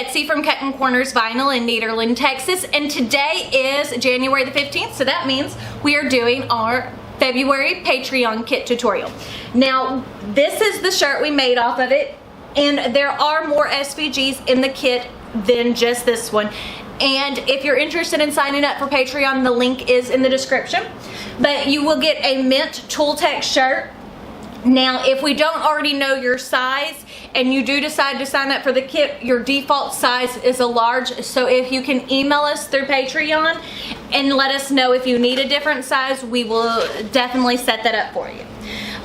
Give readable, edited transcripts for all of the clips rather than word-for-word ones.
Betsy from Cuttin Corners Vinyl in Nederland, Texas, and today is January the 15th, so that means we are doing our February Patreon kit tutorial. Now, this is the shirt we made off of it, and there are more SVGs in the kit than just this one. And if you're interested in signing up for Patreon, the link is in the description. But you will get a mint tool tech shirt. Now, if we don't already know your size and you do decide to sign up for the kit, your default size is a large. So if you can email us through Patreon and let us know if you need a different size, we will definitely set that up for you.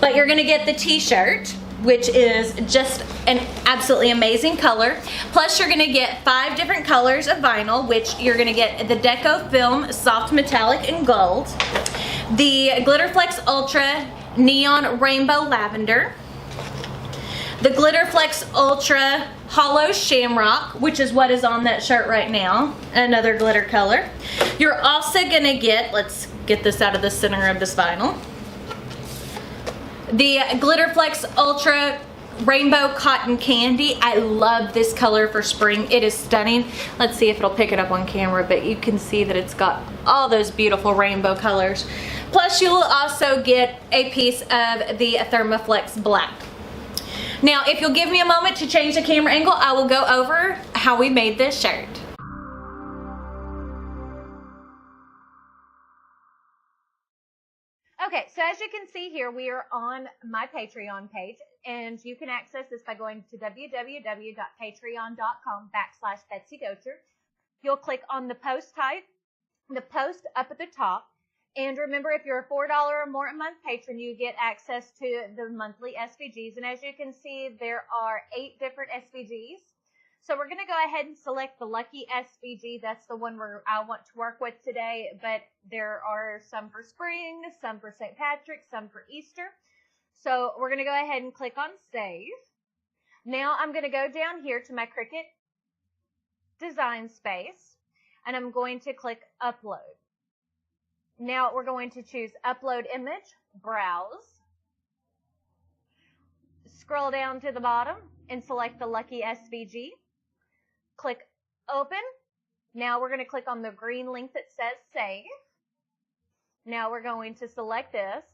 But you're gonna get the t-shirt, which is just an absolutely amazing color. Plus you're gonna get 5 different colors of vinyl, which you're gonna get the Deco Film Soft Metallic and Gold, the Glitter Flex Ultra Neon Rainbow Lavender, the Glitter Flex Ultra Hollow Shamrock, which is what is on that shirt right now, another glitter color. You're also gonna get, let's get this out of the center of this vinyl, the Glitter Flex Ultra Rainbow Cotton Candy. I love this color for spring. It is stunning. Let's see if it'll pick it up on camera, but you can see that it's got all those beautiful rainbow colors. Plus you will also get a piece of the Thermoflex Black. Now, if you'll give me a moment to change the camera angle, I will go over how we made this shirt. Okay, so as you can see here, we are on my Patreon page, and you can access this by going to www.patreon.com/BetsyGocher. You'll click on the post type, the post up at the top, and remember, if you're a $4 or more a month patron, you get access to the monthly SVGs, and as you can see, there are 8 different SVGs. So we're going to go ahead and select the Lucky SVG. That's the one where I want to work with today, but there are some for spring, some for St. Patrick's, some for Easter. So we're going to go ahead and click on Save. Now I'm going to go down here to my Cricut design space, and I'm going to click Upload. Now we're going to choose Upload Image, Browse, scroll down to the bottom and select the Lucky SVG. Click Open. Now we're going to click on the green link that says Save. Now we're going to select this.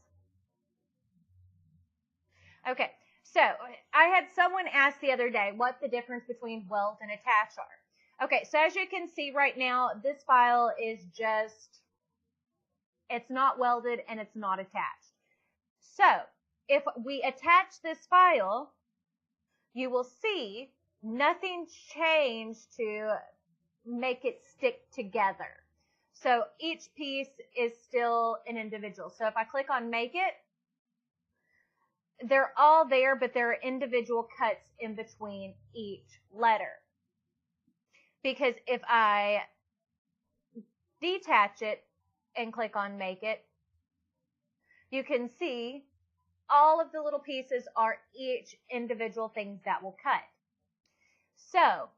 Okay, so I had someone ask the other day what the difference between weld and attach are. Okay, so as you can see right now, this file is just, it's not welded and it's not attached. So if we attach this file, you will see nothing changed to make it stick together. So each piece is still an individual. So if I click on Make It, they're all there, but there are individual cuts in between each letter. Because if I detach it and click on Make It, you can see all of the little pieces are each individual things that will cut. So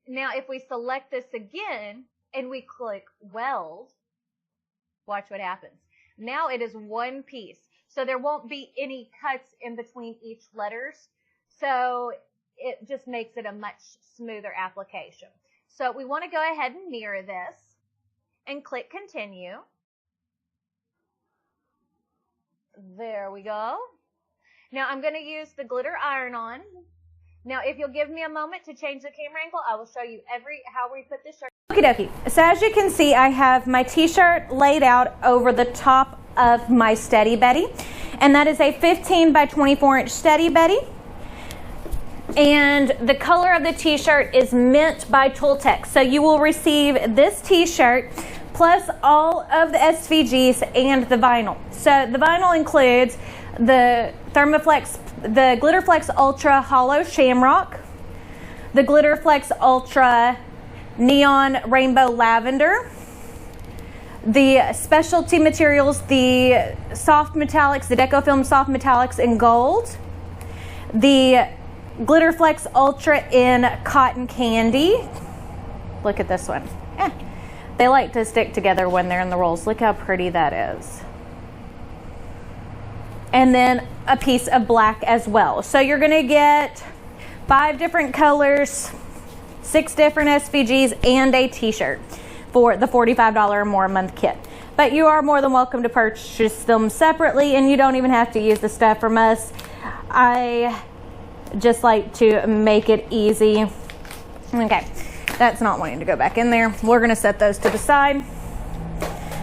now if we select this again and we click Weld, watch what happens. Now it is one piece. So there won't be any cuts in between each letters. So it just makes it a much smoother application. So we want to go ahead and mirror this and click Continue. There we go. Now I'm going to use the glitter iron-on. Now if you'll give me a moment to change the camera angle, I will show you how we put this shirt. Okie dokie. So as you can see, I have my t-shirt laid out over the top of my Steady Betty. And that is a 15 by 24 inch Steady Betty. And the color of the t-shirt is Mint by Tooltech. So you will receive this t-shirt plus all of the SVGs and the vinyl. So the vinyl includes the Thermoflex, the Glitter Flex Ultra Hollow Shamrock, the Glitter Flex Ultra Neon Rainbow Lavender, the specialty materials, the soft metallics, the Deco Film Soft Metallics in Gold, the Glitter Flex Ultra in Cotton Candy. Look at this one. They like to stick together when they're in the rolls. Look how pretty that is. And then a piece of black as well. So you're going to get 5 different colors 6 different SVGs, and a t-shirt for the $45 or more a month kit. But you are more than welcome to purchase them separately, and you don't even have to use the stuff from us. I just like to make it easy. Okay, that's not wanting to go back in there. We're gonna set those to the side.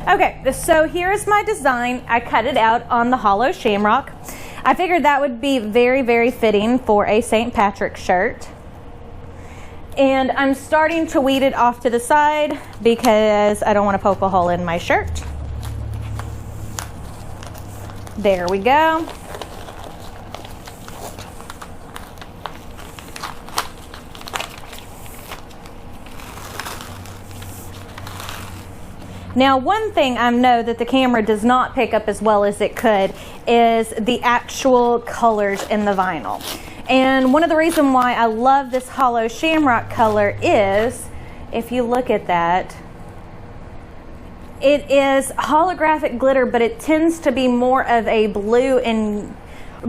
Okay, so here's my design. I cut it out on the hollow shamrock. I figured that would be very, very fitting for a St. Patrick's shirt. And I'm starting to weed it off to the side because I don't want to poke a hole in my shirt. There we go. Now, one thing I know that the camera does not pick up as well as it could is the actual colors in the vinyl. And one of the reasons why I love this hollow shamrock color is, if you look at that, it is holographic glitter, but it tends to be more of a blue and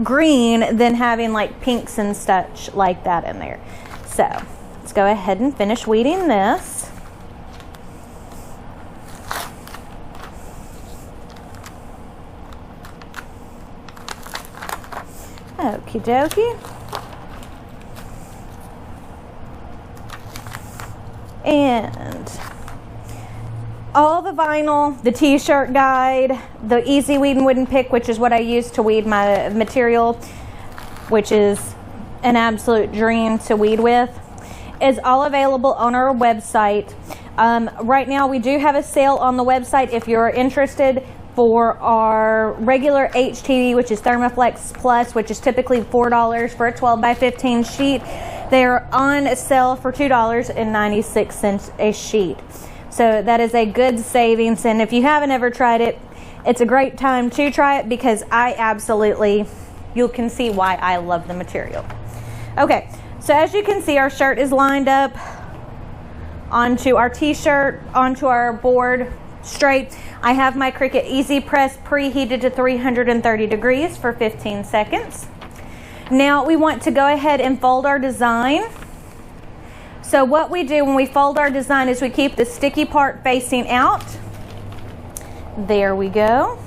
green than having like pinks and such like that in there. So let's go ahead and finish weeding this. Okie dokie. And all the vinyl, the t-shirt guide, the Easy Weed and Wooden Pick, which is what I use to weed my material, which is an absolute dream to weed with, is all available on our website. Right now we do have a sale on the website if you're interested. For our regular HTV, which is Thermoflex Plus, which is typically $4 for a 12 by 15 sheet, they're on sale for $2.96 a sheet. So that is a good savings, and if you haven't ever tried it, it's a great time to try it because you can see why I love the material. Okay, so as you can see, our shirt is lined up onto our t-shirt, onto our board straight. I have my Cricut Easy Press preheated to 330 degrees for 15 seconds. Now we want to go ahead and fold our design. So what we do when we fold our design is we keep the sticky part facing out. There we go.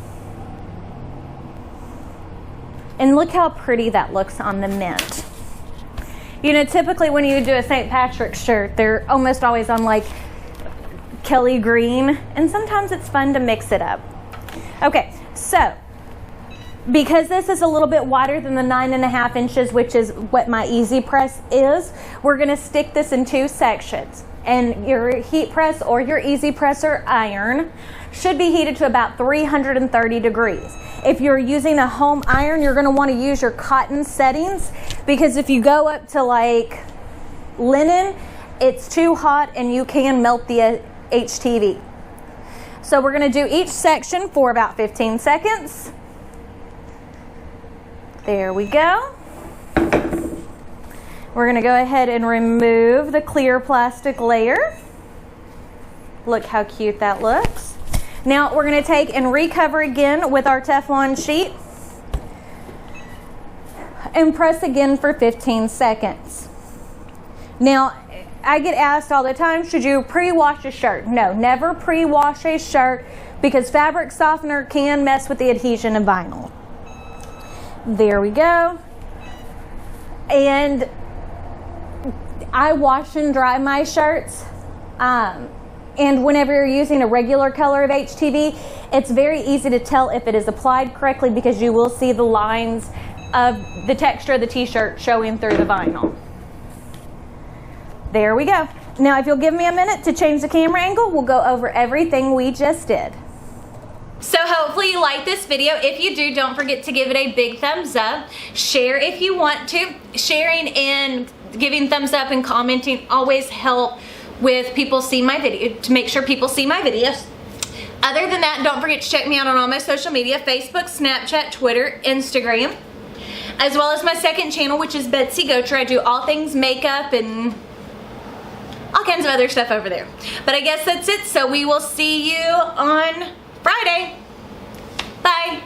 And look how pretty that looks on the mint. You know, typically when you do a St. Patrick's shirt, they're almost always on like Kelly green, and sometimes it's fun to mix it up. Okay, so because this is a little bit wider than the 9.5 inches, which is what my Easy Press is, we're going to stick this in 2 sections. And your heat press or your Easy Presser iron should be heated to about 330 degrees. If you're using a home iron, you're going to want to use your cotton settings, because if you go up to like linen, it's too hot and you can melt the HTV. So we're going to do each section for about 15 seconds. There we go. We're going to go ahead and remove the clear plastic layer. Look how cute that looks. Now we're going to take and recover again with our Teflon sheet and press again for 15 seconds. Now I get asked all the time, should you pre-wash a shirt? No, never pre-wash a shirt because fabric softener can mess with the adhesion of vinyl. There we go. And I wash and dry my shirts. And whenever you're using a regular color of HTV, it's very easy to tell if it is applied correctly because you will see the lines of the texture of the t-shirt showing through the vinyl. There we go. Now if you'll give me a minute to change the camera angle, we'll go over everything we just did. So hopefully you like this video. If you do, don't forget to give it a big thumbs up. Share if you want to. Sharing and giving thumbs up and commenting always help with people see my video, to make sure people see my videos. Other than that, don't forget to check me out on all my social media, Facebook, Snapchat, Twitter, Instagram, as well as my second channel, which is Betsy Gocher. I do all things makeup and all kinds of other stuff over there. But I guess that's it. So we will see you on Friday. Bye.